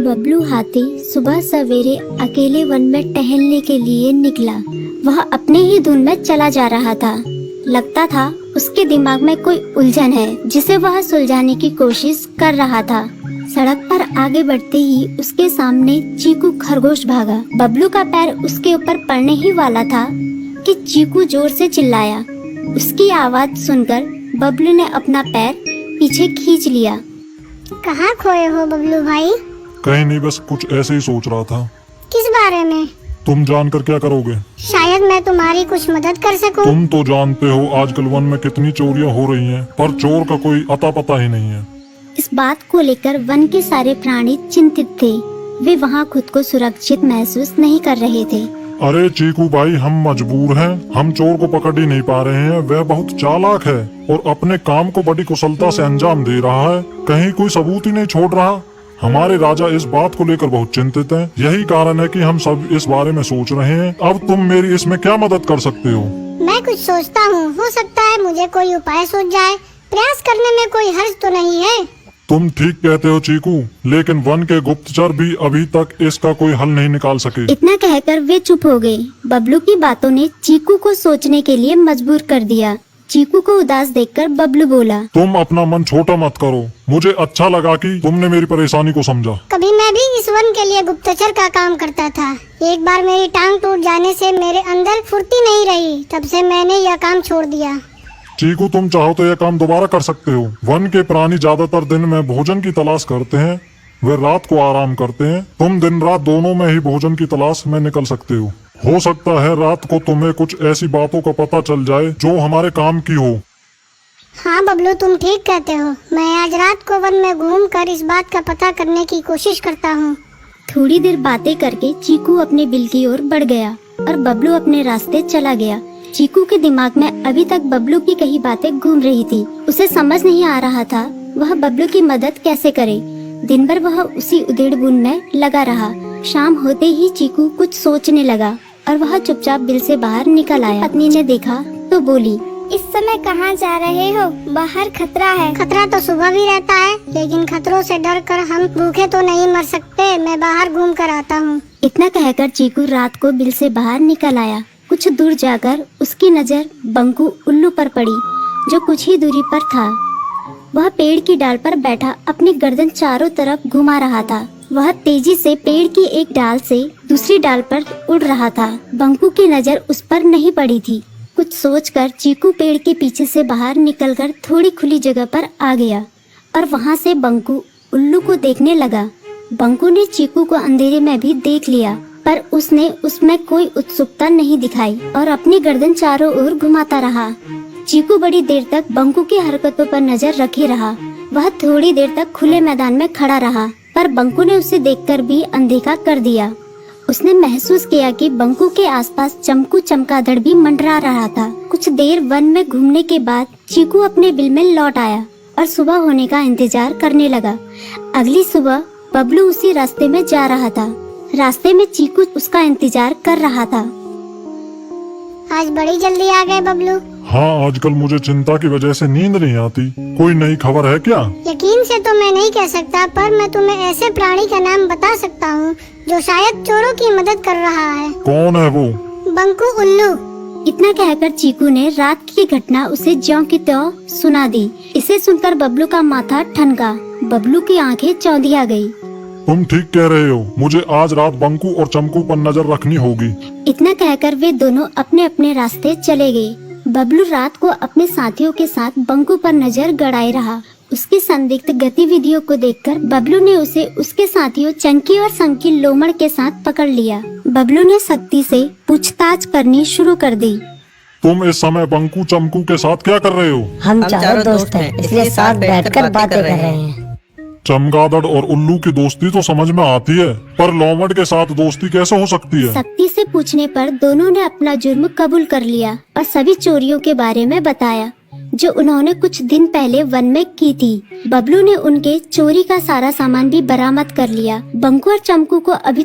बबलू हाथी सुबह सवेरे अकेले वन में टहलने के लिए निकला। वह अपने ही धुन में चला जा रहा था। लगता था उसके दिमाग में कोई उलझन है जिसे वह सुलझाने की कोशिश कर रहा था। सड़क पर आगे बढ़ते ही उसके सामने चीकू खरगोश भागा। बबलू का पैर उसके ऊपर पड़ने ही वाला था कि चीकू जोर से चिल्लाया। उसकी आवाज सुनकर बबलू ने अपना पैर पीछे खींच लिया। कहाँ खोए हो बबलू भाई? कहीं नहीं, बस कुछ ऐसे ही सोच रहा था। किस बारे में? तुम जानकर क्या करोगे? शायद मैं तुम्हारी कुछ मदद कर सकूं। तुम तो जानते हो आजकल वन में कितनी चोरियां हो रही हैं, पर चोर का कोई अता पता ही नहीं है। इस बात को लेकर वन के सारे प्राणी चिंतित थे। वे वहाँ खुद को सुरक्षित महसूस नहीं कर रहे थे। अरे चीकू भाई, हम मजबूर हैं। हम चोर को पकड़ ही नहीं पा रहे हैं। वह बहुत चालाक है और अपने काम को बड़ी कुशलता से अंजाम दे रहा है। कहीं कोई सबूत ही नहीं छोड़ रहा। हमारे राजा इस बात को लेकर बहुत चिंतित हैं। यही कारण है कि हम सब इस बारे में सोच रहे हैं। अब तुम मेरी इसमें क्या मदद कर सकते हो? मैं कुछ सोचता हूँ, हो सकता है मुझे कोई उपाय सूझ जाए। प्रयास करने में कोई हर्ज तो नहीं है। तुम ठीक कहते हो चीकू, लेकिन वन के गुप्तचर भी अभी तक इसका कोई हल नहीं निकाल सके। इतना कहकर वे चुप हो गए। बबलू की बातों ने चीकू को सोचने के लिए मजबूर कर दिया। चीकू को उदास देखकर बबलू बोला, तुम अपना मन छोटा मत करो। मुझे अच्छा लगा कि तुमने मेरी परेशानी को समझा। कभी मैं भी इस वन के लिए गुप्तचर का काम करता था। एक बार मेरी टांग टूट जाने से मेरे अंदर फुर्ती नहीं रही। तब से मैंने यह काम छोड़ दिया। चीकू, तुम चाहो तो यह काम दोबारा कर सकते हो। वन के प्राणी ज्यादातर दिन में भोजन की तलाश करते हैं, वे रात को आराम करते हैं। तुम दिन रात दोनों में ही भोजन की तलाश में निकल सकते हो सकता है रात को तुम्हें कुछ ऐसी बातों का पता चल जाए जो हमारे काम की हो। हाँ बबलू, तुम ठीक कहते हो। मैं आज रात को वन में घूम कर इस बात का पता करने की कोशिश करता हूँ। थोड़ी देर बातें करके चीकू अपने बिल की ओर बढ़ गया और बबलू अपने रास्ते चला गया। चीकू के दिमाग में अभी तक बबलू की कई बातें घूम रही थी। उसे समझ नहीं आ रहा था वह बबलू की मदद कैसे करे। दिन भर वह उसी उधेड़-बुन में लगा रहा। शाम होते ही चीकू कुछ सोचने लगा और वह चुपचाप बिल से बाहर निकल आया। पत्नी ने देखा तो बोली, इस समय कहाँ जा रहे हो? बाहर खतरा है। खतरा तो सुबह भी रहता है, लेकिन खतरों से डर कर हम भूखे तो नहीं मर सकते। मैं बाहर घूम कर आता हूँ। इतना कहकर चीकू रात को बिल से बाहर निकल आया। कुछ दूर जाकर उसकी नजर बंकू उल्लू पर पड़ी, जो कुछ ही दूरी पर था। वह पेड़ की डाल पर बैठा अपनी गर्दन चारों तरफ घुमा रहा था। वह तेजी से पेड़ की एक डाल से दूसरी डाल पर उड़ रहा था। बंकू की नजर उस पर नहीं पड़ी थी। कुछ सोचकर चीकू पेड़ के पीछे से बाहर निकलकर थोड़ी खुली जगह पर आ गया और वहां से बंकू उल्लू को देखने लगा। बंकू ने चीकू को अंधेरे में भी देख लिया, पर उसने उसमें कोई उत्सुकता नहीं दिखाई और अपनी गर्दन चारों ओर घुमाता रहा। चीकू बड़ी देर तक बंकू की हरकतों पर नजर रखे रहा। वह थोड़ी देर तक खुले मैदान में खड़ा रहा, पर बंकू ने उसे देखकर भी अनदेखा कर दिया। उसने महसूस किया कि बंकू के आसपास चमकू चमगादड़ भी मंडरा रहा था। कुछ देर वन में घूमने के बाद चीकू अपने बिल में लौट आया और सुबह होने का इंतजार करने लगा। अगली सुबह बबलू उसी रास्ते में जा रहा था। रास्ते में चीकू उसका इंतजार कर रहा था। आज बड़ी जल्दी आ गए बबलू। हाँ, आजकल मुझे चिंता की वजह से नींद नहीं आती। कोई नई खबर है क्या? यकीन से तो मैं नहीं कह सकता, पर मैं तुम्हें ऐसे प्राणी का नाम बता सकता हूँ जो शायद चोरों की मदद कर रहा है। कौन है वो? बंकू उल्लू। इतना कहकर चीकू ने रात की घटना उसे ज्यों की त्यों सुना दी। इसे सुनकर बबलू का माथा ठनका। बबलू की आंखें चौंधिया गई। तुम ठीक कह रहे हो। मुझे आज रात बंकू और चमकू पर नजर रखनी होगी। इतना कहकर वे दोनों अपने अपने रास्ते चले गए। बबलू रात को अपने साथियों के साथ बंकू पर नजर गड़ाए रहा। उसकी संदिग्ध गतिविधियों को देखकर बबलू ने उसे उसके साथियों चंकी और संकी लोमड़ के साथ पकड़ लिया। बबलू ने सख्ती से पूछताछ करनी शुरू कर दी। तुम इस समय बंकू चमकू के साथ क्या कर रहे हो? हम चारों दोस्त हैं, इसलिए साथ बैठकर बातें कर रहे हैं। चमगादड़ और उल्लू की दोस्ती तो समझ में आती है, पर लोमड़ के साथ दोस्ती कैसे हो सकती है? सख्ती से पूछने पर दोनों ने अपना जुर्म कबूल कर लिया और सभी चोरियों के बारे में बताया जो उन्होंने कुछ दिन पहले वन में की थी। बबलू ने उनके चोरी का सारा सामान भी बरामद कर लिया। बंकू और चमकू को अभी